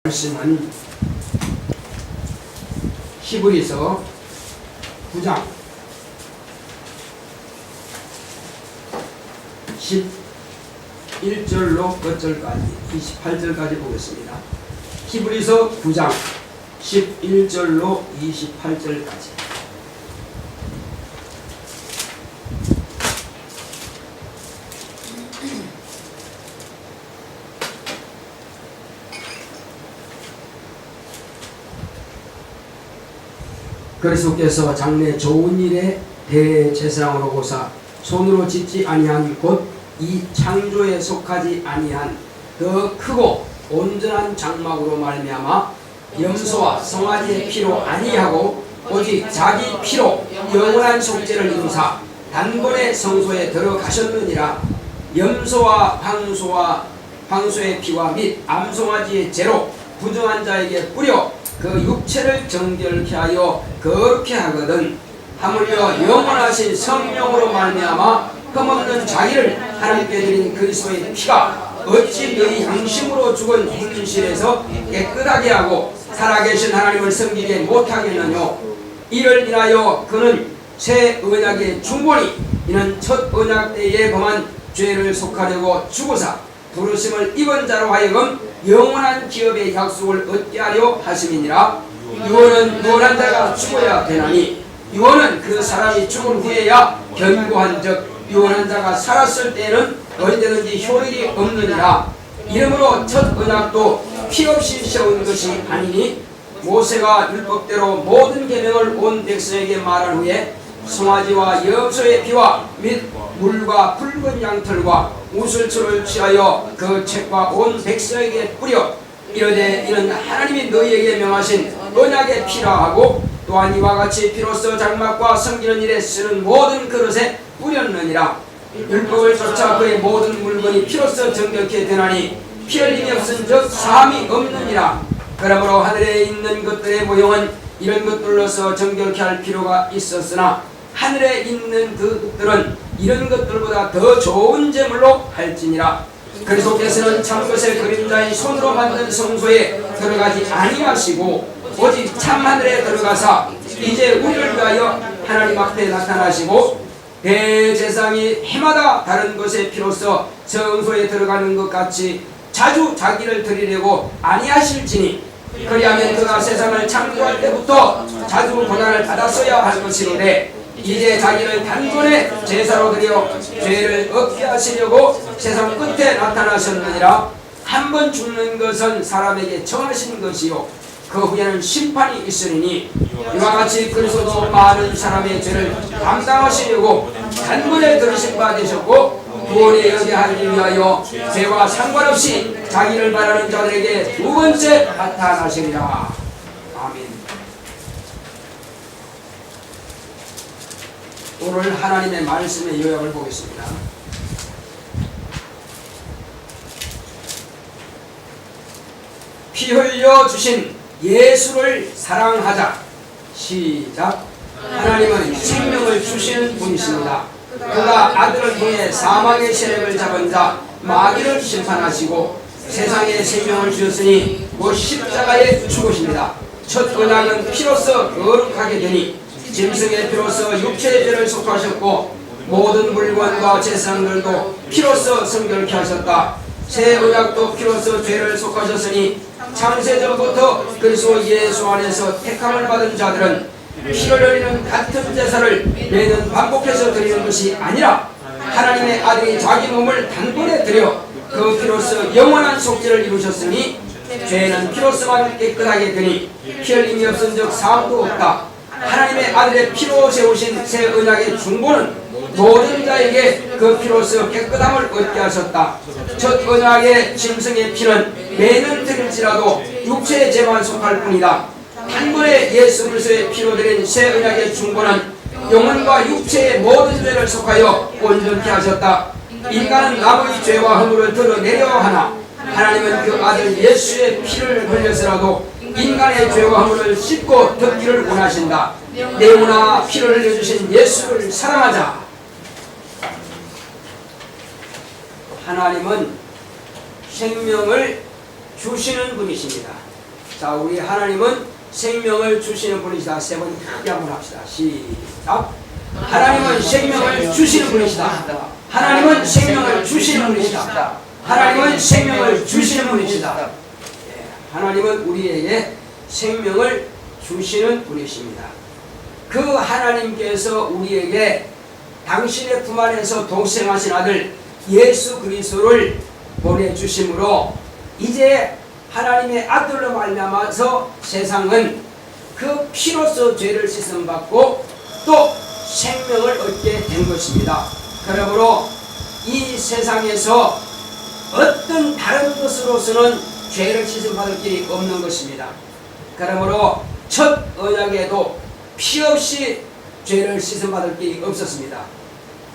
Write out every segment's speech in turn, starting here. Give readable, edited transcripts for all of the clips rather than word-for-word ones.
말씀은 히브리서 9장 11절로 끝절까지 28절까지 보겠습니다. 히브리서 9장 11절로 28절까지. 그리스도께서 장래 좋은 일에 대제사장으로 오사 손으로 짓지 아니한 곧 이 창조에 속하지 아니한 더 크고 온전한 장막으로 말미암아 염소와 송아지의 피로 아니하고 오직 자기 피로 영원한 속죄를 이루사 단번에 성소에 들어가셨느니라. 염소와 황소의 피와 및 암송아지의 죄로 부정한 자에게 뿌려 그 육체를 정결케 하여 거룩케 하거든 하물며 영원하신 성령으로 말미암아 흠없는 자기를 하나님께 드린 그리스도의 피가 어찌 너희 양심으로 죽은 행실에서 깨끗하게 하고 살아계신 하나님을 섬기게 못하겠느냐. 이를 인하여 그는 새 언약의 중보니 이는 첫 언약 때에 범한 죄를 속하려고 죽으사 부르심을 입은 자로 하여금 영원한 기업의 약속을 얻게 하려 하심이니라. 유언은 유언한 자가 죽어야 되나니 유언은 그 사람이 죽은 후에야 견고한즉 유언한 자가 살았을 때에는 언제든지 효력이 없느니라. 이러므로 첫 언약도 피 없이 세운 것이 아니니 모세가 율법대로 모든 계명을 온 백성에게 말한 후에 송아지와 염소의 피와 및 물과 붉은 양털과 우슬초를 취하여 그 책과 온 백성에게 뿌려 이르되 이는 하나님이 너희에게 명하신 언약의 피라 하고 또한 이와 같이 피로써 장막과 섬기는 일에 쓰는 모든 그릇에 뿌렸느니라. 율법을 쫓아 그의 모든 물건이 피로써 정결케 되나니 피 흘림이 없은즉 사함이 없느니라. 그러므로 하늘에 있는 것들의 모형은 이런 것들로서 정결케 할 필요가 있었으나 하늘에 있는 그것들은 이런 것들보다 더 좋은 제물로 할지니라. 그리스도께서는 참것의 그림자인 손으로 만든 성소에 들어가지 아니하시고 오직 참하늘에 들어가사 이제 우리를 위하여 하나님 앞에 나타나시고 대제사장이 해마다 다른 것의 피로써 성소에 들어가는 것 같이 자주 자기를 드리려고 아니하실지니 그리하면 그가 세상을 창조할 때부터 자주 고난을 받았어야 할 것이로되 이제 자기를 단번에 제사로 드려 죄를 얻게 하시려고 세상 끝에 나타나셨느니라. 한 번 죽는 것은 사람에게 정하신 것이요 그 후에는 심판이 있으리니 이와 같이 그리스도도 많은 사람의 죄를 감당하시려고 단번에 들으신 바 되셨고 구원에 여게 하기 위하여 죄와 상관없이 자기를 바라는 자들에게 두 번째 나타나시리라. 아멘. 오늘 하나님의 말씀의 요약을 보겠습니다. 피 흘려 주신 예수를 사랑하자. 시작. 하나님은 생명을 주시는 분이십니다. 그가 아들을 통해 사망의 세력을 잡은 자 마귀를 심판하시고 세상에 생명을 주셨으니 곧 십자가에 죽으십니다. 첫 언약은 피로써 거룩하게 되니 짐승의 피로써 육체의 죄를 속하셨고 모든 물건과 제사장들도 피로써 성결케 하셨다. 새 언약도 피로써 죄를 속하셨으니 창세전부터 그리스도 예수 안에서 택함을 받은 자들은 피를 흘리는 같은 제사를 매년 반복해서 드리는 것이 아니라 하나님의 아들이 자기 몸을 단번에 드려 그 피로써 영원한 속죄를 이루셨으니 죄는 피로써만 깨끗하게 되니 피 흘림이 없은즉 사함도 없다. 하나님의 아들의 피로 세우신 새 언약의 중보는 모든 자에게 그 피로써 깨끗함을 얻게 하셨다. 첫 언약의 짐승의 피는 매년 드릴지라도 육체의 죄만 속할 뿐이다. 한 번에 예수 그리스도의 피로 드린 새 언약의 중보는 영혼과 육체의 모든 죄를 속하여 온전케 하셨다. 인간은 남의 죄와 허물을 드러내려 하나 하나님은 그 아들 예수의 피를 흘려서라도 인간의 죄와 허물을 씻고 덮기를 원하신다. 내오나 피를 흘려주신 예수를 사랑하자. 하나님은 생명을 주시는 분이십니다. 자, 우리 하나님은 생명을 주시는 분이시다. 세 번 크게 한번 합시다. 시작. 하나님은 생명을 주시는 분이시다. 하나님은 생명을 주시는 분이시다. 하나님은 생명을 주시는 분이시다. 하나님은 우리에게 생명을 주시는 분이십니다. 그 하나님께서 우리에게 당신의 품 안에서 독생하신 아들 예수 그리스도를 보내주심으로 이제 하나님의 아들로 말미암아서 세상은 그 피로써 죄를 씻음받고 또 생명을 얻게 된 것입니다. 그러므로 이 세상에서 어떤 다른 것으로서는 죄를 씻음받을 길이 없는 것입니다. 그러므로 첫 언약에도 피 없이 죄를 씻음받을 길이 없었습니다.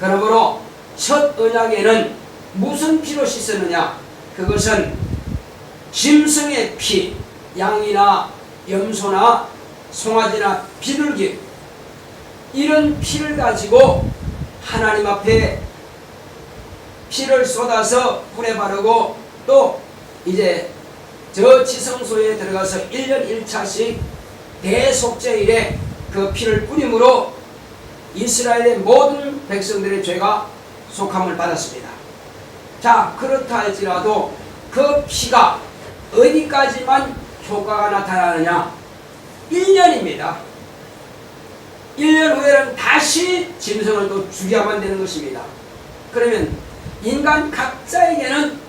그러므로 첫 언약에는 무슨 피로 씻었느냐? 그것은 짐승의 피, 양이나 염소나 송아지나 비둘기, 이런 피를 가지고 하나님 앞에 피를 쏟아서 불에 바르고 또 이제 저 지성소에 들어가서 1년 1차씩 대속죄일에 그 피를 뿌림으로 이스라엘의 모든 백성들의 죄가 속함을 받았습니다. 자, 그렇다 할지라도 그 피가 어디까지만 효과가 나타나느냐? 1년입니다. 1년 후에는 다시 짐승을 또 죽여야만 되는 것입니다. 그러면 인간 각자에게는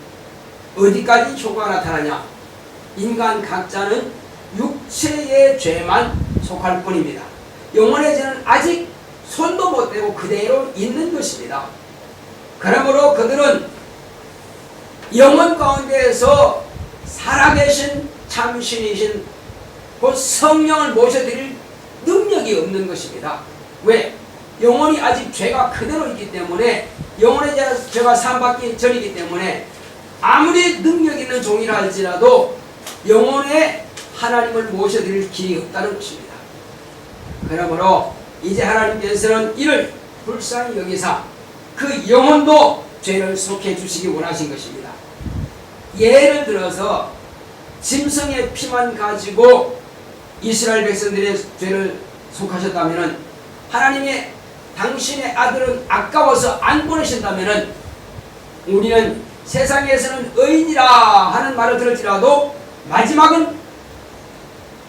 어디까지 효과가 나타나냐? 인간 각자는 육체의 죄만 속할 뿐입니다. 영혼의 죄는 아직 손도 못 대고 그대로 있는 것입니다. 그러므로 그들은 영혼 가운데에서 살아계신 참신이신 그 성령을 모셔드릴 능력이 없는 것입니다. 왜? 영혼이 아직 죄가 그대로 있기 때문에, 영혼의 죄가 사함받기 전이기 때문에 아무리 능력 있는 종이라 할지라도 영혼에 하나님을 모셔드릴 길이 없다는 것입니다. 그러므로 이제 하나님께서는 이를 불쌍히 여기사 그 영혼도 죄를 속해 주시기 원하신 것입니다. 예를 들어서 짐승의 피만 가지고 이스라엘 백성들의 죄를 속하셨다면, 하나님의 당신의 아들은 아까워서 안 보내신다면 우리는 세상에서는 의인이라 하는 말을 들을지라도 마지막은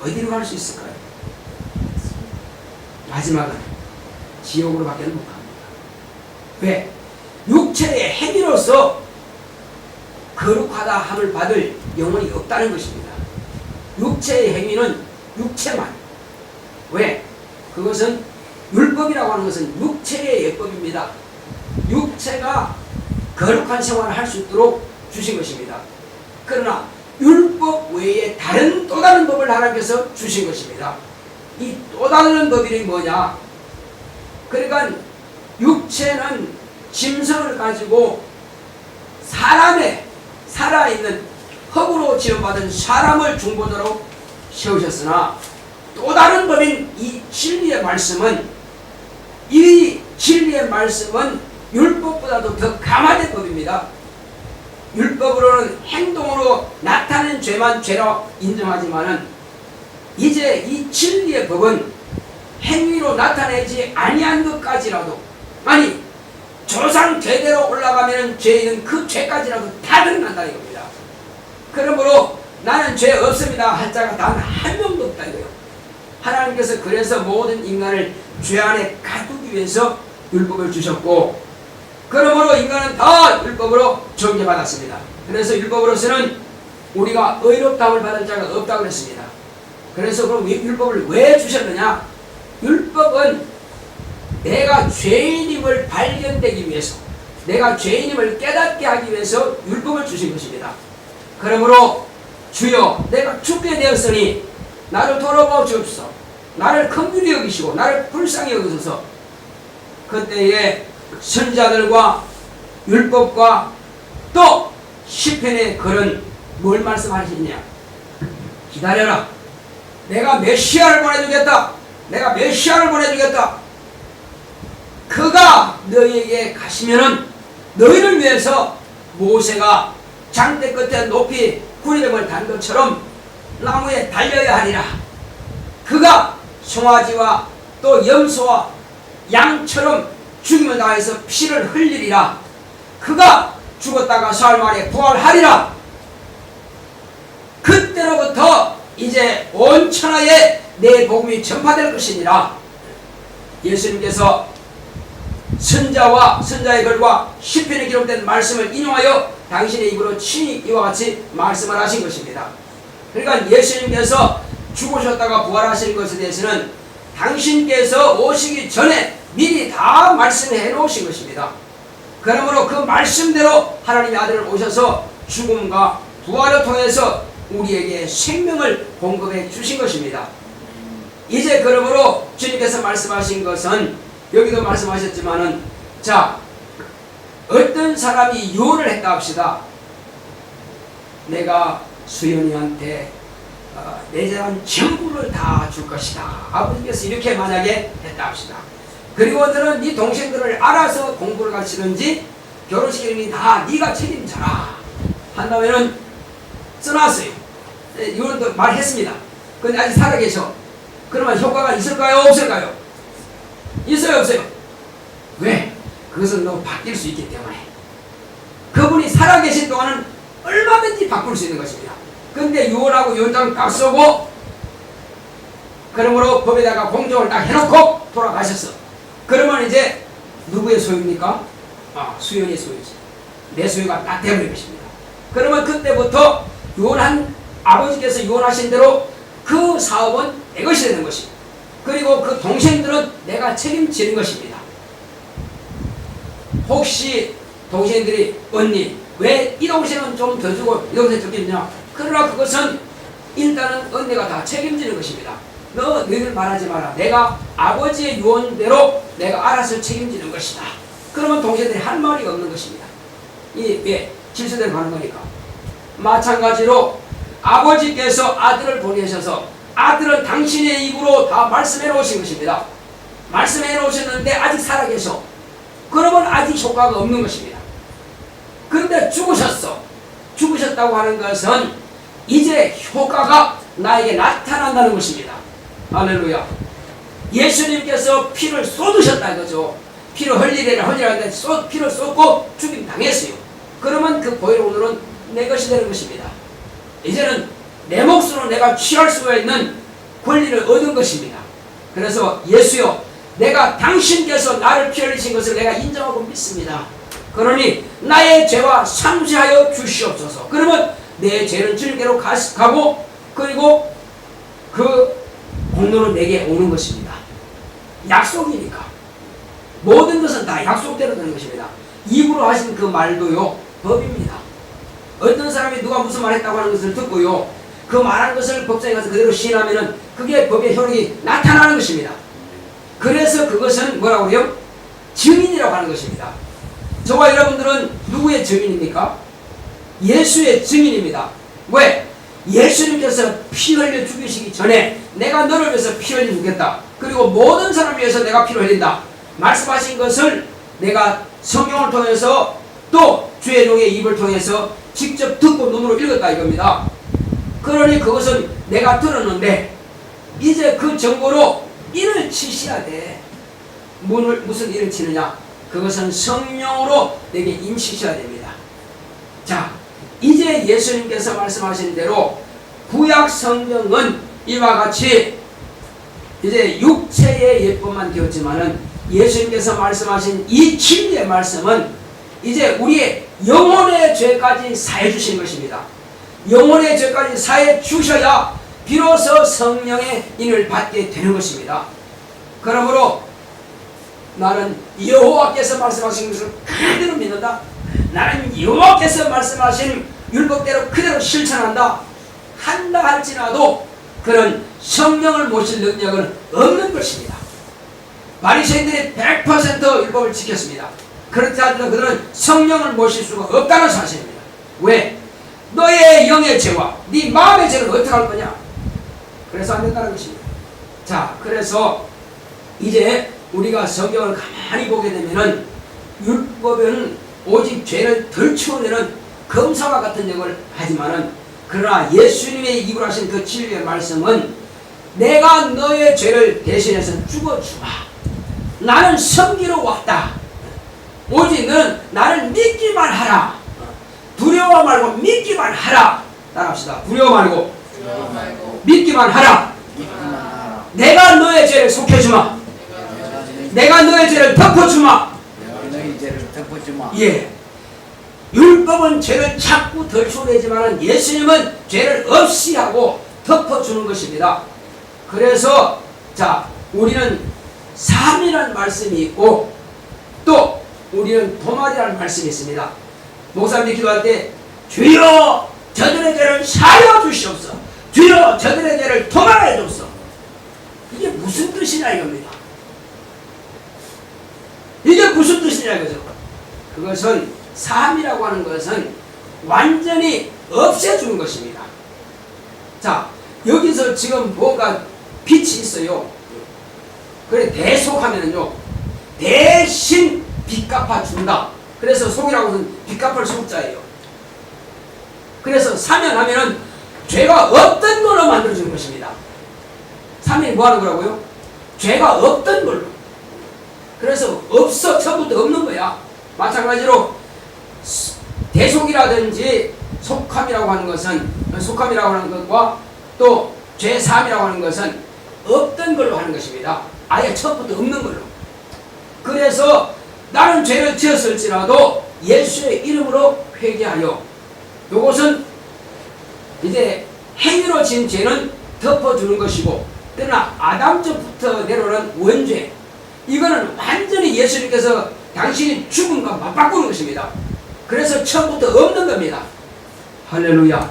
어디로 갈 수 있을까요? 마지막은 지옥으로 밖에 못 갑니다. 왜? 육체의 행위로서 거룩하다 함을 받을 영혼이 없다는 것입니다. 육체의 행위는 육체만. 왜? 그것은 율법이라고 하는 것은 육체의 예법입니다. 육체가 거룩한 생활을 할 수 있도록 주신 것입니다. 그러나 율법 외에 또 다른 법을 하나님께서 주신 것입니다. 이 또 다른 법이 뭐냐? 그러니까 육체는 짐승을 가지고 사람의 살아있는 허구로 지어받은 사람을 중보자로 세우셨으나, 또 다른 법인 이 진리의 말씀은, 이 진리의 말씀은 율법보다도 더 강화된 법입니다. 율법으로는 행동으로 나타낸 죄만 죄로 인정하지만은, 이제 이 진리의 법은 행위로 나타내지 아니한 것까지라도, 아니 조상 대대로 올라가면 죄는 그 죄까지라도 다 드러난다는 겁니다. 그러므로 나는 죄 없습니다 할 자가 단 한 명도 없다 이거예요. 하나님께서 그래서 모든 인간을 죄 안에 가두기 위해서 율법을 주셨고, 그러므로 인간은 다 율법으로 정죄받았습니다. 그래서 율법으로서는 우리가 의롭다함을 받을 자가 없다고 그랬습니다. 그래서 그럼 율법을 왜 주셨느냐? 율법은 내가 죄인임을 발견되기 위해서, 내가 죄인임을 깨닫게 하기 위해서 율법을 주신 것입니다. 그러므로 주여 내가 죽게 되었으니 나를 돌아보아 주옵소서, 나를 긍휼히 여기시고 나를 불쌍히 여기소서. 그때에 선지자들과 율법과 또 시편의 글은 뭘 말씀하시느냐? 기다려라, 내가 메시아를 보내주겠다, 내가 메시아를 보내주겠다. 그가 너희에게 가시면은 너희를 위해서 모세가 장대 끝에 높이 구리름을 단 것처럼 나무에 달려야 하리라. 그가 송아지와 또 염소와 양처럼 죽임을 당해서 피를 흘리리라. 그가 죽었다가 사흘 만에 부활하리라. 그때로부터 이제 온 천하에 내 복음이 전파될 것이니라. 예수님께서 선자와 선자의 글과 시편에 기록된 말씀을 인용하여 당신의 입으로 친히 이와 같이 말씀을 하신 것입니다. 그러니까 예수님께서 죽으셨다가 부활하신 것에 대해서는 당신께서 오시기 전에 미리 다 말씀해 놓으신 것입니다. 그러므로 그 말씀대로 하나님의 아들을 오셔서 죽음과 부활을 통해서 우리에게 생명을 공급해 주신 것입니다. 이제 그러므로 주님께서 말씀하신 것은 여기도 말씀하셨지만은, 자, 어떤 사람이 유언을 했다 합시다. 내가 수연이한테 내 재산 전부를 다 줄 것이다. 아버지께서 이렇게 만약에 했다 합시다. 그리고 너는 네 동생들을 알아서 공부를 가르치든지 결혼시키는 다 네가 책임져라 한다면은 써놨어요. 유언도 말했습니다. 근데 아직 살아계셔. 그러면 효과가 있을까요? 없을까요? 있어요? 없어요? 왜? 그것은 너무 바뀔 수 있기 때문에. 그분이 살아계신 동안은 얼마든지 바꿀 수 있는 것입니다. 근데 유언하고 유언장 딱 쓰고 그러므로 법에다가 공정을 딱 해놓고 돌아가셨어. 그러면 이제 누구의 소유입니까? 수연의 소유지. 내 소유가 딱 되어버린 것입니다. 그러면 그때부터 유언한 아버지께서 유언하신 대로 그 사업은 내 것이 되는 것이고, 그리고 그 동생들은 내가 책임지는 것입니다. 혹시 동생들이 언니 왜 이 동생은 좀 더 주고 이 동생 줬겠냐? 그러나 그것은 일단은 언니가 다 책임지는 것입니다. 너희들 말하지 마라. 내가 아버지의 유언대로 내가 알아서 책임지는 것이다. 그러면 동생들이 할 말이 없는 것입니다. 왜? 질서대로 가는 거니까. 마찬가지로 아버지께서 아들을 보내셔서 아들은 당신의 입으로 다 말씀해 놓으신 것입니다. 말씀해 놓으셨는데 아직 살아계셔. 그러면 아직 효과가 없는 것입니다. 그런데 죽으셨어. 죽으셨다고 하는 것은 이제 효과가 나에게 나타난다는 것입니다. 할렐루야. 예수님께서 피를 쏟으셨다 이거죠. 피를 흘리라는데 피를 쏟고 죽임 당했어요. 그러면 그 보혈 오늘은 내 것이 되는 것입니다. 이제는 내 몫으로 내가 취할 수가 있는 권리를 얻은 것입니다. 그래서 예수여, 내가 당신께서 나를 피 흘리신 것을 내가 인정하고 믿습니다. 그러니 나의 죄와 상쇄하여 주시옵소서. 그러면 내 죄는 줄기로 가고 그리고 그 공로는 내게 오는 것입니다. 약속이니까. 모든 것은 다 약속대로 되는 것입니다. 입으로 하신 그 말도요, 법입니다. 어떤 사람이 누가 무슨 말 했다고 하는 것을 듣고요, 그 말한 것을 법정에 가서 그대로 시인하면은 그게 법의 효력이 나타나는 것입니다. 그래서 그것은 뭐라고 해요? 증인이라고 하는 것입니다. 저와 여러분들은 누구의 증인입니까? 예수의 증인입니다. 왜? 예수님께서 피 흘려 죽이시기 전에 내가 너를 위해서 피 흘려 주겠다. 그리고 모든 사람을 위해서 내가 피를 흘린다. 말씀하신 것을 내가 성경을 통해서 또 주의 종의 입을 통해서 직접 듣고 눈으로 읽었다 이겁니다. 그러니 그것은 내가 들었는데 이제 그 정보로 일을 치셔야 돼. 무슨 일을 치느냐? 그것은 성령으로 내게 임시셔야 됩니다. 자, 이제 예수님께서 말씀하신 대로 구약 성경은 이와 같이 이제 육체의 예법만 되었지만은 예수님께서 말씀하신 이 진리의 말씀은 이제 우리의 영혼의 죄까지 사해 주신 것입니다. 영혼의 죄까지 사해 주셔야 비로소 성령의 인을 받게 되는 것입니다. 그러므로 나는 여호와께서 말씀하신 것을 그대로 믿는다. 나는 여호와께서 말씀하신 율법대로 그대로 실천한다. 한다 할지라도 그런 성령을 모실 능력은 없는 것입니다. 바리새인들이 100% 율법을 지켰습니다. 그렇지 않아도 그들은 성령을 모실 수가 없다는 사실입니다. 왜? 너의 영의 죄와 네 마음의 죄를 어떻게 할 거냐? 그래서 안 된다는 것입니다. 자, 그래서 이제 우리가 성경을 가만히 보게 되면은 율법은 오직 죄를 덜 치워내는 검사와 같은 역을 하지만은 그러나 예수님의 입으로 하신 그 진리의 말씀은 내가 너의 죄를 대신해서 죽어주마. 나는 섬기러 왔다. 오직 너는 나를 믿기만 하라. 두려워 말고 믿기만 하라. 따라합시다. 두려워 말고 믿기만 하라. 내가 너의 죄를 속해주마. 내가 너의 죄를 덮어주마. 예. 율법은 죄를 자꾸 덜쳐내지만 예수님은 죄를 없이 하고 덮어주는 것입니다. 그래서 자, 우리는 삶이라는 말씀이 있고 또 우리는 도말이라는 말씀이 있습니다. 목사님이 기도할 때 주여 저들의 죄를 사하여 주시옵소서. 주여 저들의 죄를 도말하여 주옵소서. 이게 무슨 뜻이냐 이겁니다. 이게 무슨 뜻이냐 이거죠. 그것은 삶이라고 하는 것은 완전히 없애주는 것입니다. 자, 여기서 지금 뭐가 빛이 있어요. 그래 대속하면은요 대신 빚 갚아준다. 그래서 속이라고 하는 빚 갚을 속자예요. 그래서 사면하면은 죄가 없던 걸로 만들어주는 것입니다. 사면이 뭐 하는 거라고요? 죄가 없던 걸로. 그래서 없어 처음부터 없는 거야. 마찬가지로 대속이라든지 속함이라고 하는 것은 속함이라고 하는 것과 또 죄사함이라고 하는 것은 없던 걸로 하는 것입니다. 아예 처음부터 없는 걸로. 그래서 나는 죄를 지었을지라도 예수의 이름으로 회개하여 이것은 이제 행위로 지은 죄는 덮어주는 것이고 그러나 아담적부터 내려오는 원죄 이거는 완전히 예수님께서 당신이 죽음과 맞바꾸는 것입니다. 그래서 처음부터 없는 겁니다. 할렐루야.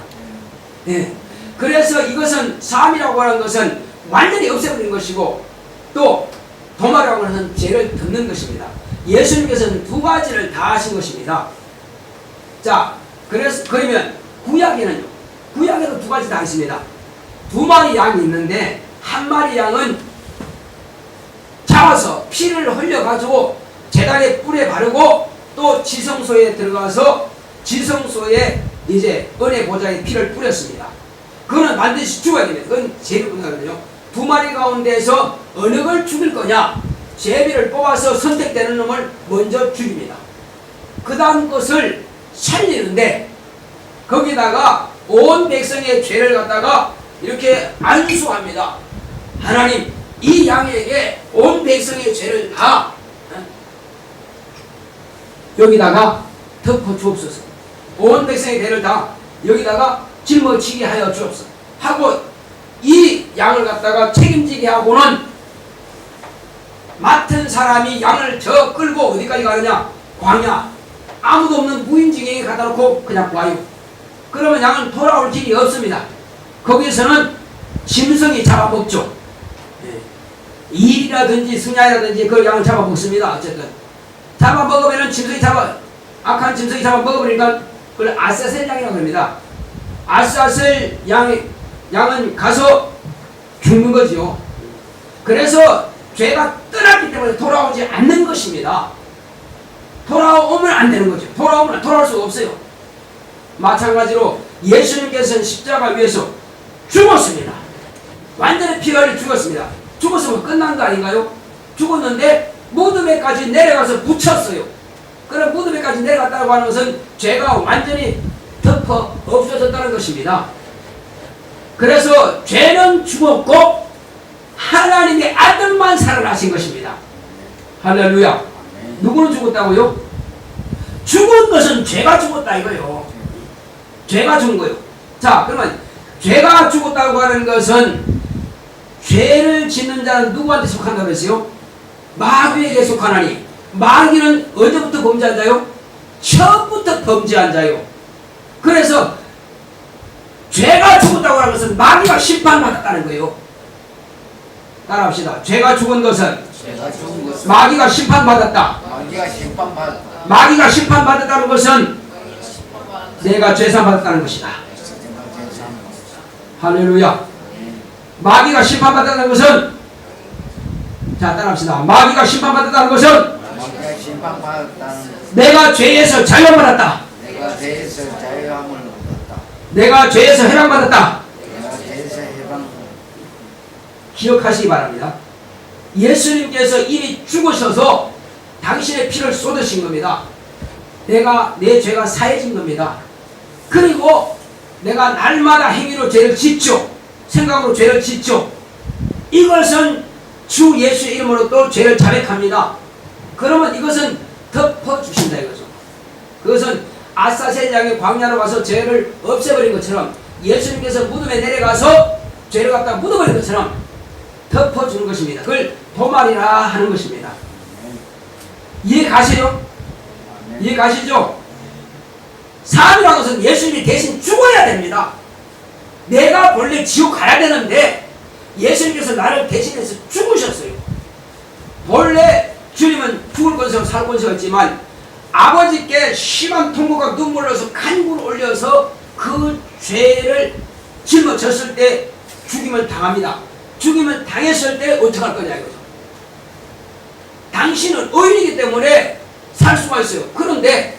네. 그래서 이것은 삶이라고 하는 것은 완전히 없애버리는 것이고 또 도마라고 하는 죄를 덮는 것입니다. 예수님께서는 두 가지를 다 하신 것입니다. 자, 그러면 구약에도 두 가지 다 있습니다. 두 마리 양이 있는데 한 마리 양은 잡아서 피를 흘려가지고 제단에 뿔에 바르고 또 지성소에 들어가서 지성소에 이제 은혜 보좌에 피를 뿌렸습니다. 그거는 반드시 죽어야 됩니다. 그건 제비 분하거든요. 두 마리 가운데서 어느 걸 죽일 거냐? 제비를 뽑아서 선택되는 놈을 먼저 죽입니다. 그 다음 것을 살리는데 거기다가 온 백성의 죄를 갖다가 이렇게 안수합니다. 하나님 이 양에게 온 백성의 죄를 다 여기다가 덮어 주옵소서. 온 백성의 죄를 다 여기다가 짊어지게 하여 주옵소서 하고 이 양을 갖다가 책임지게 하고는 맡은 사람이 양을 저 끌고 어디까지 가느냐? 광야. 아무도 없는 무인지경에 갖다 놓고 그냥 와요. 그러면 양은 돌아올 길이 없습니다. 거기서는 짐승이 잡아먹죠. 일이라든지 승야이라든지 그 양을 잡아먹습니다. 어쨌든 잡아먹으면 악한 짐승이 잡아먹어버리니까 그걸 아사셀 양이라고 합니다. 아사셀 양은 가서 죽는 거지요. 그래서 죄가 떠났기 때문에 돌아오지 않는 것입니다. 돌아오면 안 되는 거죠. 돌아올 수가 없어요. 마찬가지로 예수님께서는 십자가 위에서 죽었습니다. 완전히 피가 흘려 죽었습니다. 죽었으면 끝난 거 아닌가요? 죽었는데 무덤에까지 내려가서 묻혔어요. 그럼 무덤에까지 내려갔다고 하는 것은 죄가 완전히 덮어 없어졌다는 것입니다. 그래서 죄는 죽었고 하나님의 아들만 살아나신 것입니다. 할렐루야. 누구는 죽었다고요? 죽은 것은 죄가 죽었다 이거요. 죄가 죽은 거요. 자, 그러면 죄가 죽었다고 하는 것은 죄를 짓는 자는 누구한테 속한다고 했어요? 마귀에게 속하나니 마귀는 언제부터 범죄한 자요? 처음부터 범죄한 자요. 그래서 죄가 죽었다고 하는 것은 마귀가 심판받았다는 거예요. 따라합시다. 죄가 죽은 것은 마귀가 심판받았다. 마귀가 심판받았다는 것은 내가 죄산받았다는 것이다. 할렐루야. 마귀가 심판받았다는 것은 자 따라합시다. 마귀가 심판받았다는 것은 내가 죄에서 자유함을 받았다. 내가 죄에서 해방받았다. 내가 죄에서 해방. 기억하시기 바랍니다. 예수님께서 이미 죽으셔서 당신의 피를 쏟으신 겁니다. 내 죄가 사해진 겁니다. 그리고 내가 날마다 행위로 죄를 짓죠. 생각으로 죄를 짓죠. 이것은 주 예수의 이름으로 또 죄를 자백합니다. 그러면 이것은 덮어주신다 이거죠. 그것은 아사셀 양의 광야로 가서 죄를 없애버린 것처럼 예수님께서 무덤에 내려가서 죄를 갖다 묻어버린 것처럼 덮어주는 것입니다. 그걸 도말이라 하는 것입니다. 이해 가시죠? 이해 가시죠? 사람이라는 것은 예수님이 대신 죽어야 됩니다. 내가 본래 지옥 가야 되는데 예수님께서 나를 대신해서 죽으셨어요. 본래 주님은 죽을 권세와 살 권세가 있지만 아버지께 심한 통곡과 눈물을 흘려서 간구를 올려서 그 죄를 짊어졌을 때 죽임을 당합니다. 죽임을 당했을 때 어떻게 할 거냐 이거죠. 당신은 의인이기 때문에 살 수가 있어요. 그런데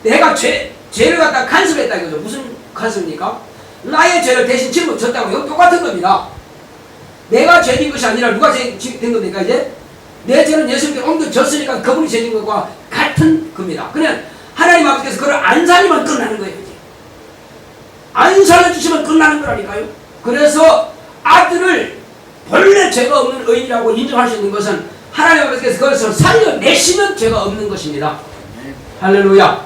내가 죄를 갖다 간섭했다 이거죠. 무슨 간섭입니까? 나의 죄를 대신 짊어졌다고. 이거 똑같은 겁니다. 내가 죄진 것이 아니라 누가 죄진 겁니까 이제? 내 죄는 예수님께 옮겨졌으니까 그분이 죄진 것과 같은 겁니다. 그냥 하나님 아버지께서 그걸 안 살리면 끝나는 거예요. 이제. 안 살려주시면 끝나는 거라니까요. 그래서 아들을 본래 죄가 없는 의인이라고 인정할 수 있는 것은 하나님 아버지께서 그것을 살려내시면 죄가 없는 것입니다. 할렐루야.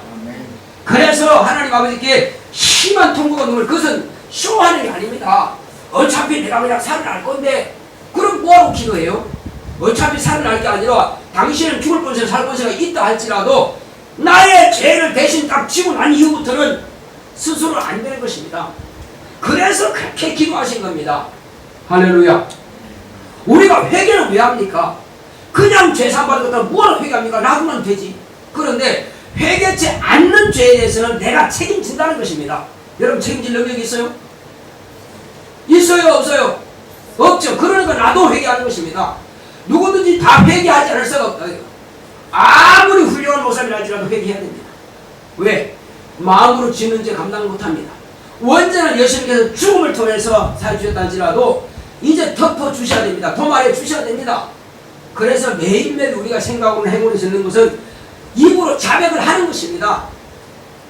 그래서 하나님 아버지께 심한 통곡과 눈물, 그것은 쇼하는 게 아닙니다. 어차피 내가 그냥 살아날 건데 그럼 뭐하고 기도해요? 어차피 살아날 게 아니라 당신은 죽을 권세 살 권세가 있다 할지라도 나의 죄를 대신 딱 지고 난 이후부터는 스스로 안 되는 것입니다. 그래서 그렇게 기도하신 겁니다. 할렐루야. 우리가 회개는 왜 합니까? 그냥 죄 사함받은 것도 뭐하러 회개합니까? 놔두면 되지. 그런데 회개치 않는 죄에 대해서는 내가 책임진다는 것입니다. 여러분 책임질 능력이 있어요? 있어요? 없어요? 없죠. 그러니까 나도 회개하는 것입니다. 누구든지 다 회개하지 않을 수가 없다. 아무리 훌륭한 목사님이라 할지라도 회개해야 됩니다. 왜? 마음으로 짓는 죄 감당 못합니다. 원죄는 예수님께서 죽음을 통해서 살주셨다 할지라도 이제 덮어주셔야 됩니다. 도말해 주셔야 됩니다. 그래서 매일매일 우리가 생각하고 행동을 짓는 것은 입으로 자백을 하는 것입니다.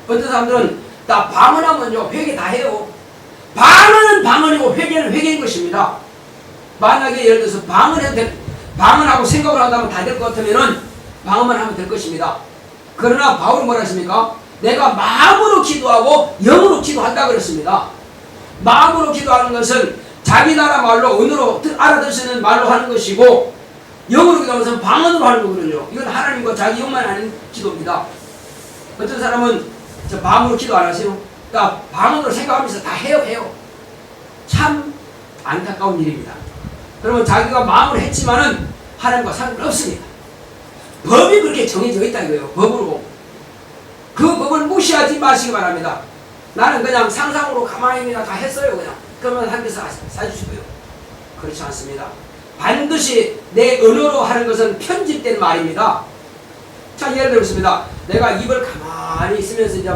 어떤 사람들은 나 방언하면요 회개 다 해요. 방언은 방언이고 회개는 회개인 것입니다. 만약에 예를 들어서 방언하고 생각을 한다면 다 될 것 같으면은 방언만 하면 될 것입니다. 그러나 바울은 뭐라 했습니까? 내가 마음으로 기도하고 영으로 기도한다 그랬습니다. 마음으로 기도하는 것은 자기 나라 말로 언어로 알아들 수 있는 말로 하는 것이고 영으로 기도하는 것은 방언으로 하는 거거든요. 이건 하나님과 자기 영만 하는 기도입니다. 어떤 사람은 저 마음으로 기도 안 하세요? 그러니까 방언으로 생각하면서 다 해요. 참 안타까운 일입니다. 그러면 자기가 마음으로 했지만은 하나님과 상관없습니다. 법이 그렇게 정해져 있다 이거예요. 법으로. 그 법을 무시하지 마시기 바랍니다. 나는 그냥 상상으로 가만히 다 했어요. 그냥. 그러면 하나님께서 사주시고요. 그렇지 않습니다. 반드시 내 언어로 하는 것은 편집된 말입니다. 자, 예를 들었습니다. 내가 입을 가만히 있으면서 이제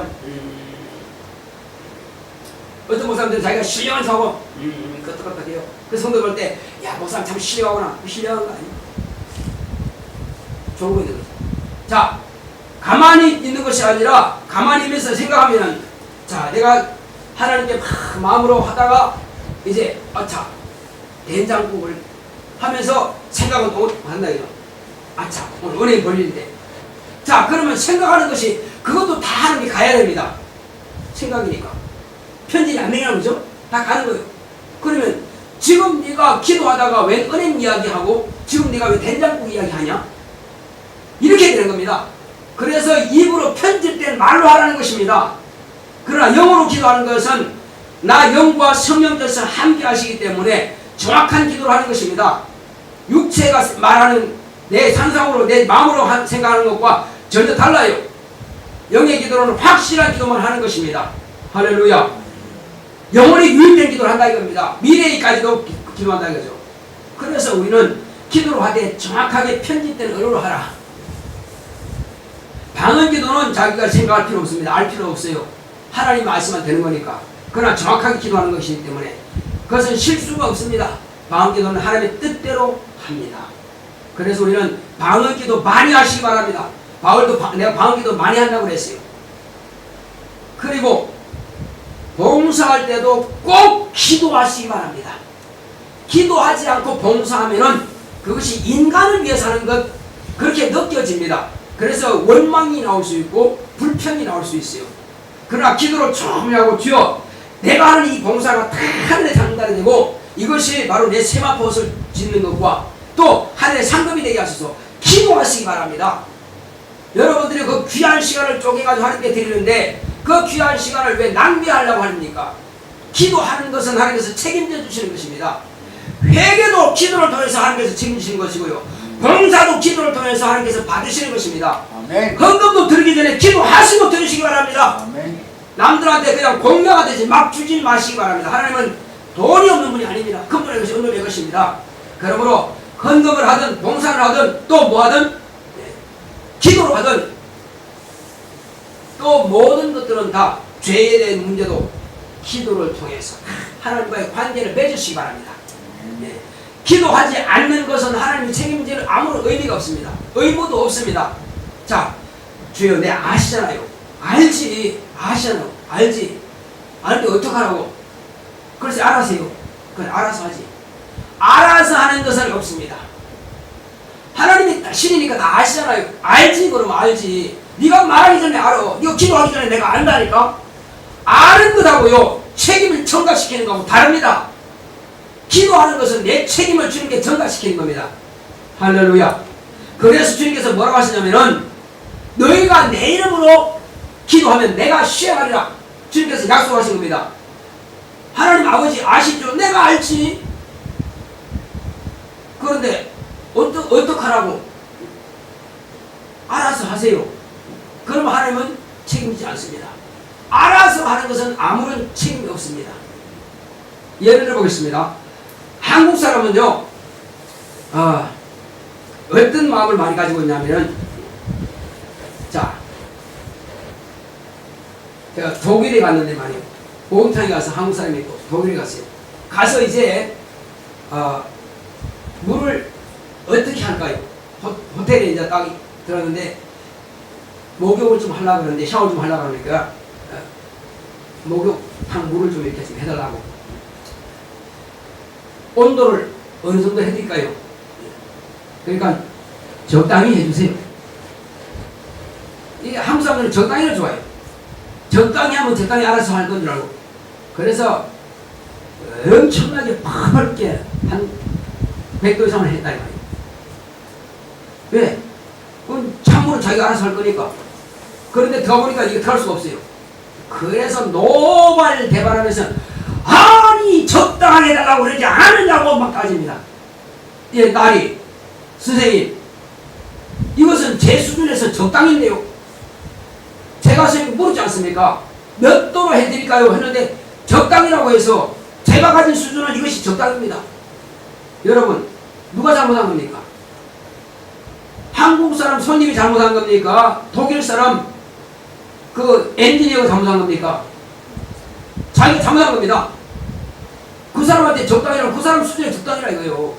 어떤 목사님들은 자기가 신령한 척하고 끄떡끄떡해요. 그 성도 볼 때 야 목사님 참 신령하구나. 신령한 거 아니에요. 좋은 거 있는 거죠. 자, 가만히 있는 것이 아니라 가만히 있면서 생각하면은 자 내가 하나님께 막 마음으로 하다가 이제 아차 된장국을 하면서 생각은 또 한다 이거. 아차 오늘 은혜 벌리는데 자 그러면 생각하는 것이 그것도 다 하는 게 가야 됩니다. 생각이니까 편집이 안 되냐는 거죠. 다 가는 거예요. 그러면 지금 네가 기도하다가 왜 은혜 이야기하고 지금 네가 왜 된장국 이야기하냐 이렇게 되는 겁니다. 그래서 입으로 편집된 말로 하라는 것입니다. 그러나 영으로 기도하는 것은 나 영과 성령께서 함께 하시기 때문에 정확한 기도를 하는 것입니다. 육체가 말하는 내 상상으로 내 마음으로 생각하는 것과 전혀 달라요. 영의 기도로는 확실한 기도만 하는 것입니다. 할렐루야. 영혼이 유입된 기도를 한다 이겁니다. 미래까지도 기도한다 이거죠. 그래서 우리는 기도를 하되 정확하게 편집된 언어로 하라. 방언 기도는 자기가 생각할 필요 없습니다. 알 필요 없어요. 하나님 말씀만 되는 거니까. 그러나 정확하게 기도하는 것이기 때문에 그것은 실수가 없습니다. 방언기도는 하나님의 뜻대로 합니다. 그래서 우리는 방언기도 많이 하시기 바랍니다. 바울도 내가 방언기도 많이 한다고 그랬어요. 그리고 봉사할 때도 꼭 기도하시기 바랍니다. 기도하지 않고 봉사하면은 그것이 인간을 위해서 하는 것 그렇게 느껴집니다. 그래서 원망이 나올 수 있고 불평이 나올 수 있어요. 그러나 기도를 충분히 하고 주여 내가 하는 이 봉사가 다 하늘에 장달이 되고 이것이 바로 내 세마포옷을 짓는 것과 또 하늘의 상급이 되게 하셔서 기도하시기 바랍니다. 여러분들이 그 귀한 시간을 쪼개가지고 하나님께 드리는데 그 귀한 시간을 왜 낭비하려고 합니까? 기도하는 것은 하나님께서 책임져 주시는 것입니다. 회개도 기도를 통해서 하나님께서 책임지시는 것이고요. 봉사도 기도를 통해서 하나님께서 받으시는 것입니다. 아멘. 헌금도 드리기 전에 기도하시고 드리시기 바랍니다. 아멘. 남들한테 그냥 공명하듯이 막 주지 마시기 바랍니다. 하나님은 돈이 없는 분이 아닙니다. 그분의 것이 은혜의 것입니다. 그러므로 헌금을 하든 봉사를 하든 또 뭐 하든 기도를 하든 또 모든 것들은 다 죄에 대한 문제도 기도를 통해서 하나님과의 관계를 맺으시기 바랍니다. 네. 기도하지 않는 것은 하나님이 책임지는 아무런 의미가 없습니다. 의무도 없습니다. 자, 주여 내 아시잖아요. 알지. 아시잖아요. 알지. 알는데 어떡하라고. 그래서 알아세요. 그래 알아서 하지. 알아서 하는 것은 없습니다. 하나님이 신이니까 다 아시잖아요. 알지 그러면 알지. 네가 말하기 전에 알아. 네가 기도하기 전에 내가 안다니까. 아는 것하고요 책임을 전가시키는 것하고 다릅니다. 기도하는 것은 내 책임을 주님께 전가시키는 겁니다. 할렐루야. 그래서 주님께서 뭐라고 하시냐면은 너희가 내 이름으로 기도하면 내가 시행하리라. 주님께서 약속하신 겁니다. 하나님 아버지 아시죠? 내가 알지. 그런데 어떡하라고? 알아서 하세요. 그러면 하나님은 책임지지 않습니다. 알아서 하는 것은 아무런 책임이 없습니다. 예를 들어보겠습니다. 한국 사람은요 어떤 마음을 많이 가지고 있냐면 자 제가 독일에 갔는데 말이에요. 목욕탕에 가서 한국 사람이 있고 독일에 갔어요. 가서 이제 물을 어떻게 할까요? 호텔에 이제 딱 들었는데 목욕을 좀 하려고 그러는데 샤워 좀 하려고 그러니까 목욕탕 물을 좀 이렇게 좀 해달라고. 온도를 어느 정도 해드릴까요? 그러니까 적당히 해주세요. 이게 한국 사람들은 적당히를 좋아해요. 적당히 하면 적당히 알아서 할 건 줄 알고. 그래서 엄청나게 파랗게 한 100도 이상을 했다 이 말이에요. 왜? 그건 참으로 자기가 알아서 할 거니까. 그런데 더 보니까 이게 더 할 수가 없어요. 그래서 노발대발하면서 아니 적당하게 해달라고 그러지 않느냐고 막 따집니다. 예, 딸이 선생님 이것은 제 수준에서 적당인데요. 제가 선생님 모르지 않습니까? 몇 도로 해드릴까요? 했는데 적당이라고 해서 제가 가진 수준은 이것이 적당입니다. 여러분 누가 잘못한 겁니까? 한국 사람 손님이 잘못한 겁니까? 독일 사람 그 엔지니어가 잘못한 겁니까? 자기가 잘못한 겁니다. 그 사람한테 적당이라고 그 사람 수준에 적당이라 이거예요.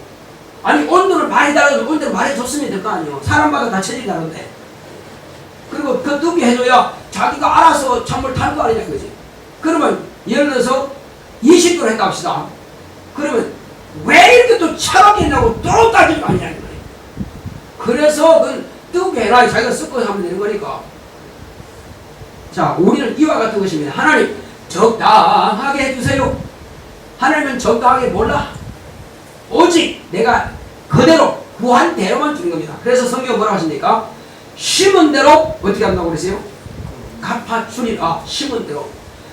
아니 온도를 많이 달아도 온도를 말해줬으면 될 거 아니에요. 사람마다 다 체질이 다른데. 그리고 그 뜨게 해줘야 자기가 알아서 찬물 탈 거 아니냐 그거지. 그러면 예를 들어서 20도로 했다 합시다. 그러면 왜 이렇게 또 차갑게 했냐고 또 따질 거 아니냐 이거예요. 그래서 그건 뜨게 해라. 자기가 섞어서 하면 되는 거니까. 자, 우리는 이와 같은 것입니다. 하나님 적당하게 해주세요. 하나님은 적당하게 몰라. 오직 내가 그대로 구한 대로만 주는 겁니다. 그래서 성경 뭐라고 하십니까? 심은 대로 어떻게 한다고 그랬어요? 갚아주리라. 심은 대로.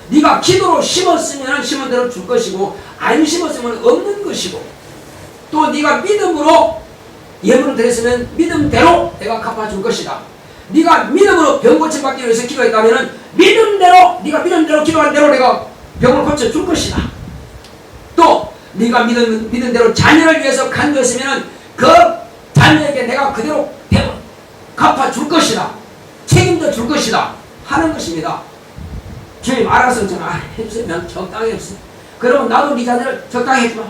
네가 기도로 심었으면 심은 대로 줄 것이고 안 심었으면 없는 것이고 또 네가 믿음으로 예물을 드렸으면 믿음대로 내가 갚아줄 것이다. 네가 믿음으로 병 고침받기 위해서 기도했다면 믿음대로 네가 믿음대로 기도한 대로 내가 병을 고쳐줄 것이다. 또 네가 믿은 대로 자녀를 위해서 간구했으면 그 자녀에게 내가 그대로 갚아줄 것이다. 책임져 줄 것이다. 하는 것입니다. 주님 알아서 좀 해주세요. 적당히 해주세요. 그러면 나도 네 자녀를 적당히 해주마.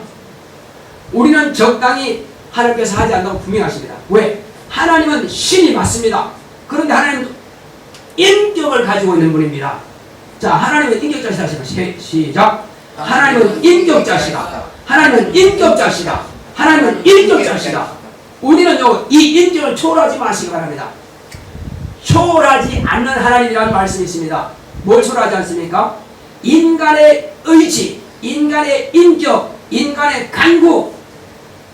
우리는 적당히 하나님께서 하지 않는다고 분명하십니다. 왜? 하나님은 신이 맞습니다. 그런데 하나님은 인격을 가지고 있는 분입니다. 자, 하나님은 인격자시다. 시작. 하나님은 인격자시다. 하나님은 인격자시다. 하나님은 인격자시다. 우리는요, 이 인격을 초월하지 마시기 바랍니다. 초월하지 않는 하나님이라는 말씀이 있습니다. 뭘 초월하지 않습니까? 인간의 의지, 인간의 인격, 인간의 간구,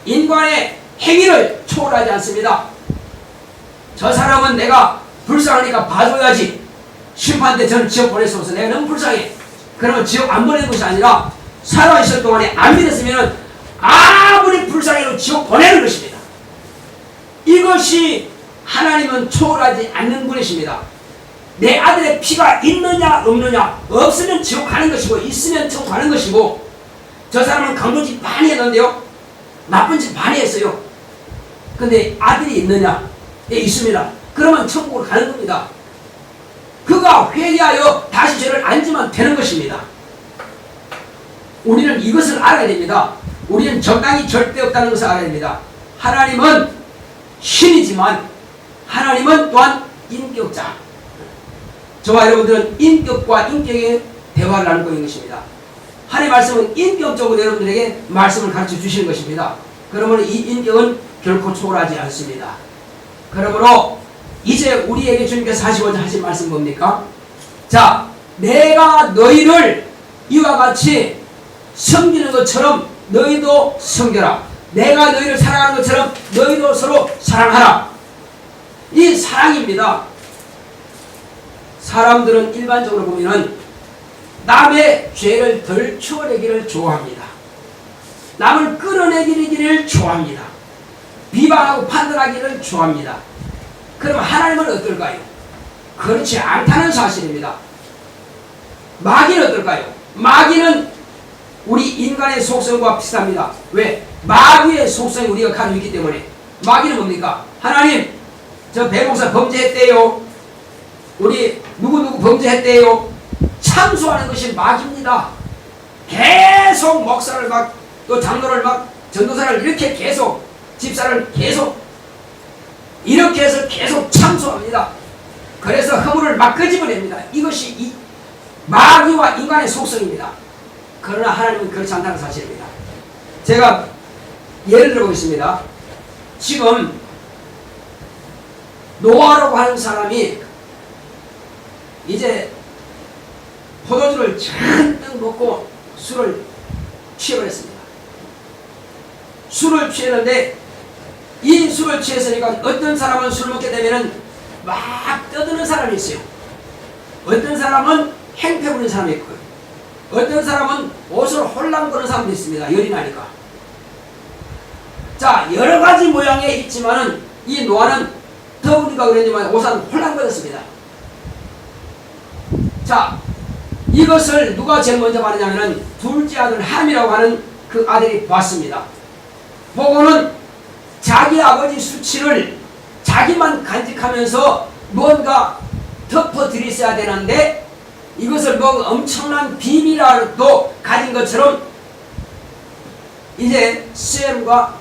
인간의 행위를 초월하지 않습니다. 저 사람은 내가 불쌍하니까 봐줘야지. 심판때 저는 지옥 보낼 수 없어. 내가 너무 불쌍해. 그러면 지옥 안 보내는 것이 아니라 살아있을 동안에 안 믿었으면 아무리 불쌍해도 지옥 보내는 것입니다. 이것이 하나님은 초월하지 않는 분이십니다. 내 아들의 피가 있느냐 없느냐, 없으면 지옥 가는 것이고 있으면 지옥 가는 것이고, 저 사람은 강도 짓 많이 했는데요, 나쁜 짓 많이 했어요. 근데 아들이 있느냐? 예, 있습니다. 그러면 천국으로 가는 겁니다. 그가 회개하여 다시 죄를 안 지면 되는 것입니다. 우리는 이것을 알아야 됩니다. 우리는 적당히 절대 없다는 것을 알아야 됩니다. 하나님은 신이지만 하나님은 또한 인격자. 저와 여러분들은 인격과 인격의 대화를 나누고 있는 것입니다. 하나님의 말씀은 인격적으로 여러분들에게 말씀을 가르쳐 주시는 것입니다. 그러므로 이 인격은 결코 초월하지 않습니다. 그러므로 이제 우리에게 주님께서 하시고자 하신 말씀 뭡니까? 자, 내가 너희를 이와 같이 섬기는 것처럼 너희도 섬겨라. 내가 너희를 사랑하는 것처럼 너희도 서로 사랑하라. 이 사랑입니다. 사람들은 일반적으로 보면은 남의 죄를 덜 치워내기를 좋아합니다. 남을 끌어내기를 좋아합니다. 비방하고 판단하기를 좋아합니다. 그럼 하나님은 어떨까요? 그렇지 않다는 사실입니다. 마귀는 어떨까요? 마귀는 우리 인간의 속성과 비슷합니다. 왜? 마귀의 속성이 우리가 가지고 있기 때문에. 마귀는 뭡니까? 하나님, 저 배목사 범죄했대요. 우리 누구누구 범죄했대요. 참소하는 것이 마귀입니다. 계속 목사를 막, 또 장로를 막, 전도사를 이렇게 계속, 집사를 계속 이렇게 해서 계속 참소합니다. 그래서 허물을 막 끄집어냅니다. 이것이 이 마귀와 인간의 속성입니다. 그러나 하나님은 그렇지 않다는 사실입니다. 제가 예를 들어보겠습니다. 지금 노아라고 하는 사람이 이제 포도주를 잔뜩 먹고 술을 취해버렸습니다. 술을 취했는데 이 술을 취했으니까 어떤 사람은 술 먹게 되면은 막 떠드는 사람이 있어요. 어떤 사람은 행패 부리는 사람이 있고요. 어떤 사람은 옷을 홀랑거리는 사람도 있습니다. 열이 나니까. 자, 여러 가지 모양에 있지만은 이 노아는 더우니까 그랬지만 옷은 홀랑거렸습니다. 자, 이것을 누가 제일 먼저 봤느냐면은 둘째 아들 함이라고 하는 그 아들이 봤습니다. 보고는 자기 아버지 수치를 자기만 간직하면서 뭔가 덮어드렸어야 되는데 이것을 뭐 엄청난 비밀이라도 가진 것처럼 이제 셈과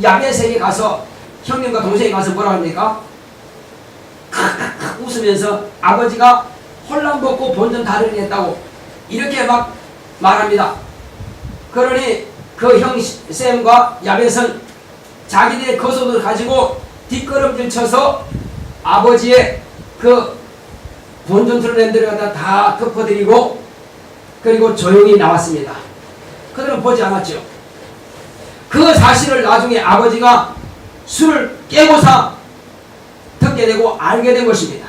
야벳에게 가서 형님과 동생이 가서 뭐라 합니까? 칵칵칵 웃으면서 아버지가 홀랑 벗고 본전 다르게 했다고 이렇게 막 말합니다. 그러니 그 형 셈과 야벳은 자기들의 겉옷을 가지고 뒷걸음질 쳐서 아버지의 그 본전투를 낸들어가다 다 덮어드리고 그리고 조용히 나왔습니다. 그들은 보지 않았죠. 그 사실을 나중에 아버지가 술을 깨고사 듣게 되고 알게 된 것입니다.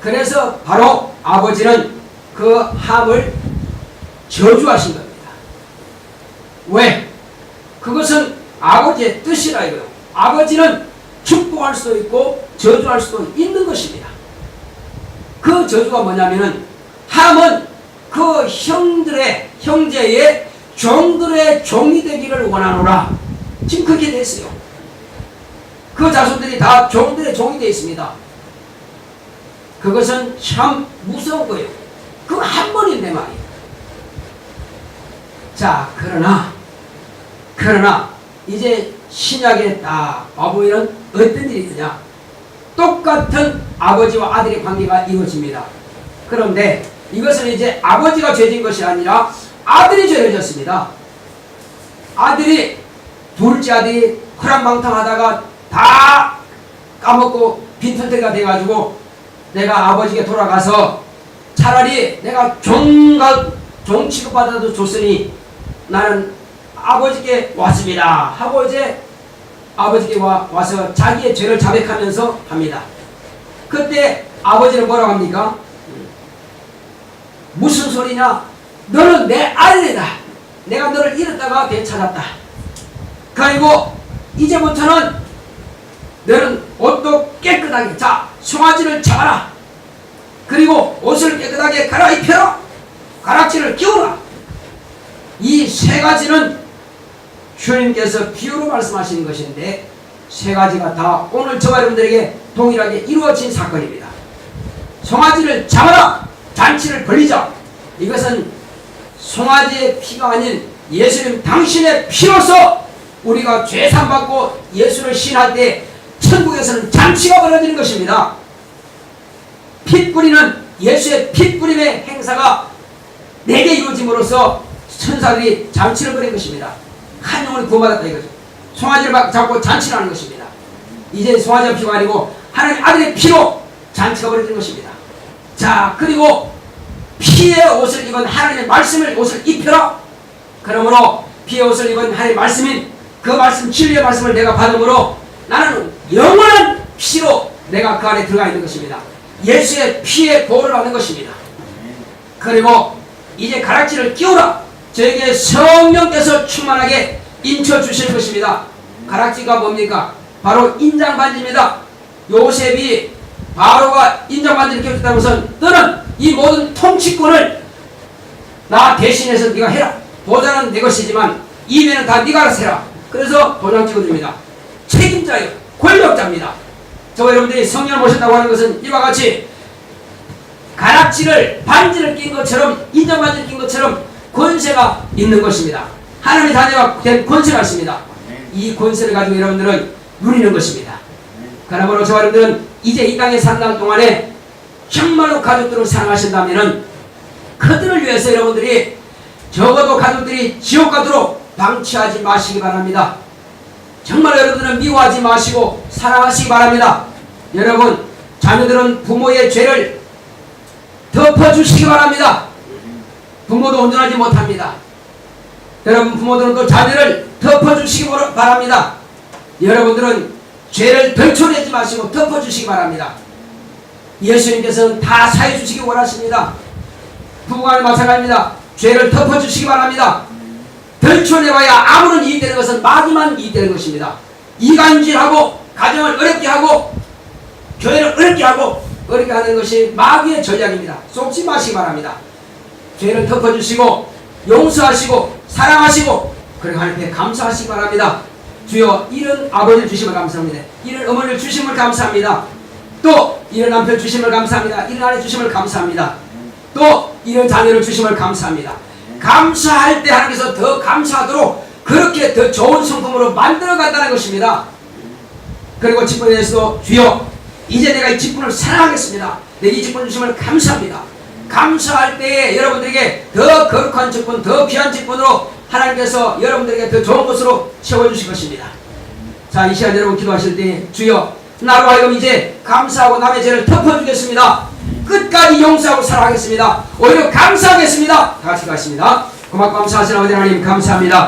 그래서 바로 아버지는 그 함을 저주하신 겁니다. 왜? 그것은 아버지의 뜻이라 이거요. 아버지는 축복할 수도 있고 저주할 수도 있는 것입니다. 그 저주가 뭐냐면은 함은 그 형제의 종들의 종이 되기를 원하노라. 지금 그렇게 됐어요. 그 자손들이 다 종들의 종이 되어 있습니다. 그것은 참 무서운 거예요. 그거 한 번인데 말이에요. 자, 그러나 이제 신약에 딱 와보면 어떤 일이 있느냐. 똑같은 아버지와 아들의 관계가 이루어집니다. 그런데 이것은 이제 아버지가 죄진 것이 아니라 아들이 죄를 졌습니다. 둘째 아들이 허랑방탕하다가 다 까먹고 빈털터리가 돼가지고 내가 아버지께 돌아가서 차라리 내가 종 취급받아도 좋으니 나는 아버지께 왔습니다 하고 이제 아버지께 와서 자기의 죄를 자백하면서 합니다. 그때 아버지는 뭐라고 합니까? 무슨 소리냐? 너는 내 아들이다. 내가 너를 잃었다가 되찾았다. 그리고 이제부터는 너는 옷도 깨끗하게, 자, 송아지를 잡아라. 그리고 옷을 깨끗하게 갈아입혀라. 가락지를 끼우라. 이 세 가지는 주님께서 비유로 말씀하시는 것인데 세 가지가 다 오늘 저와 여러분들에게 동일하게 이루어진 사건입니다. 송아지를 잡아라. 잔치를 벌리자. 이것은 송아지의 피가 아닌 예수님 당신의 피로서 우리가 죄산받고 예수를 신할 때 천국에서는 잔치가 벌어지는 것입니다. 피 뿌리는 예수의 피 뿌림의 행사가 내게 이루어짐으로써 천사들이 잔치를 벌인 것입니다. 한 영혼이 구원받았다 이거죠. 송아지를 잡고 잔치를 하는 것입니다. 이제 송아지의 피가 아니고 하나님 아들의 피로 잔치가 벌어지는 것입니다. 자, 그리고 피의 옷을 입은 하나님의 말씀을 옷을 입혀라. 그러므로 피의 옷을 입은 하나님의 말씀인 그 말씀, 진리의 말씀을 내가 받음으로 나는 영원한 피로 내가 그 안에 들어가 있는 것입니다. 예수의 피의 보호를 받는 것입니다. 그리고 이제 가락지를 끼우라. 저에게 성령께서 충만하게 인쳐주실 것입니다. 가락지가 뭡니까? 바로 인장반지입니다. 요셉이 바로가 인장반지를 껴줬다는 것은 너는 이 모든 통치권을 나 대신해서 네가 해라. 보좌는 내 것이지만 이면은 다 네가 알아서 해라. 그래서 도장 찍어줍니다. 책임자예요. 권력자입니다. 저와 여러분들이 성령을 모신다고 하는 것은 이와 같이 가락지를 반지를 낀 것처럼 인정반지를 낀 것처럼 권세가 있는 것입니다. 하나님의 자녀가 된 권세가 있습니다. 이 권세를 가지고 여러분들은 누리는 것입니다. 그러므로 저와 여러분들은 이제 이 땅에 사는 날 동안에 정말로 가족들을 사랑하신다면 그들을 위해서 여러분들이 적어도 가족들이 지옥 가도록 방치하지 마시기 바랍니다. 정말 여러분들은 미워하지 마시고 사랑하시기 바랍니다. 여러분, 자녀들은 부모의 죄를 덮어주시기 바랍니다. 부모도 온전하지 못합니다. 여러분, 부모들은 또 자녀를 덮어주시기 바랍니다. 여러분들은 죄를 덜쳐내지 마시고 덮어주시기 바랍니다. 예수님께서는 다 사해주시기 원하십니다. 부부간에 마찬가지입니다. 죄를 덮어주시기 바랍니다. 덜쳐내봐야 아무런 이익 되는 것은 마귀만 이익 되는 것입니다. 이간질하고 가정을 어렵게 하고 교회를 어렵게 하고 어렵게 하는 것이 마귀의 전략입니다. 속지 마시기 바랍니다. 죄를 덮어주시고 용서하시고 사랑하시고 그리고 하나님께 감사하시기 바랍니다. 주여, 이런 아버지를 주심을 감사합니다. 이런 어머니를 주심을 감사합니다. 또 이런 남편 주심을 감사합니다. 이런 아내 주심을 감사합니다. 또 이런 자녀를 주심을 감사합니다. 감사할 때 하나님께서 더 감사하도록 그렇게 더 좋은 성품으로 만들어 간다는 것입니다. 그리고 직분에 대해서도 주여, 이제 내가 이 직분을 사랑하겠습니다. 내게 이 직분을 주심을 감사합니다. 감사할 때에 여러분들에게 더 거룩한 직분, 더 귀한 직분으로 하나님께서 여러분들에게 더 좋은 것으로 채워주실 것입니다. 자, 이 시간 여러분 기도하실 때 주여, 나로 하여금 이제 감사하고 남의 죄를 덮어주겠습니다. 끝까지 용서하고 사랑하겠습니다. 오히려 감사하겠습니다. 다 같이 가겠습니다. 고맙고 감사하시는 아버지 하나님 감사합니다.